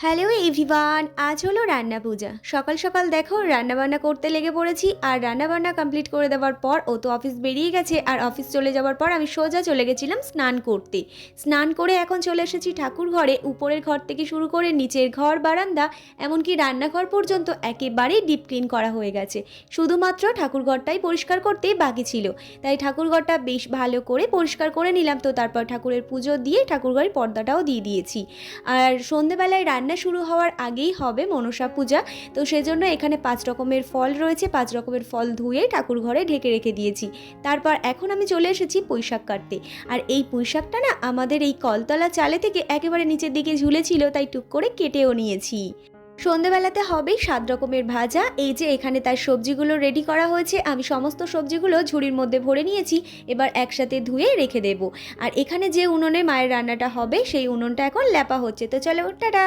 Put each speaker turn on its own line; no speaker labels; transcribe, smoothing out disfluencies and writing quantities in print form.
Hello everyone, আজ হলো রান্না পূজা। সকাল সকাল দেখো রান্নাবান্না করতে লেগে পড়েছি। আর রান্নাবান্না কমপ্লিট করে দেওয়ার পর ও তো অফিস বেরিয়ে গেছে। আর অফিস চলে যাওয়ার পর আমি সোজা চলে গেছিলাম স্নান করতে। স্নান করে এখন চলে এসেছি ঠাকুর ঘরে। উপরের ঘর থেকে শুরু করে নিচের ঘর, বারান্দা, এমনকি রান্নাঘর পর্যন্ত একেবারেই ডিপ ক্লিন করা হয়ে গেছে। শুধুমাত্র ঠাকুর ঘরটাই পরিষ্কার করতেই বাকি ছিল। তাই ঠাকুর ঘরটা বেশ ভালো করে পরিষ্কার করে নিলাম। তো তারপর ঠাকুরের পুজো দিয়ে ঠাকুর ঘরের পর্দাটাও দিয়ে দিয়েছি। আর সন্ধেবেলায় রান্না শুরু হওয়ার আগেই হবে মনসা পূজা। তো সেজন্য এখানে 5 রকমের ফল রয়েছে। 5 রকমের ফল ধুয়ে ঠাকুর ঘরে ঢেকে রেখে দিয়েছি। তারপর এখন আমি চলে এসেছি পুঁইশাক কাটতে। আর এই পুঁইশাকটা না আমাদের এই কলতলা চালে থেকে একেবারে নিচের দিকে ঝুলেছিল, তাই টুক করে কেটেও নিয়েছি। সন্ধেবেলাতে হবেই 7 রকমের ভাজা। এই যে এখানে তার সবজিগুলো রেডি করা হয়েছে। আমি সমস্ত সবজিগুলো ঝুড়ির মধ্যে ভরে নিয়েছি। এবার একসাথে ধুয়ে রেখে দেব। আর এখানে যে উনুনে মায়ের রান্নাটা হবে সেই উনুনটা এখন ল্যাপা হচ্ছে। তো চলো টাটা।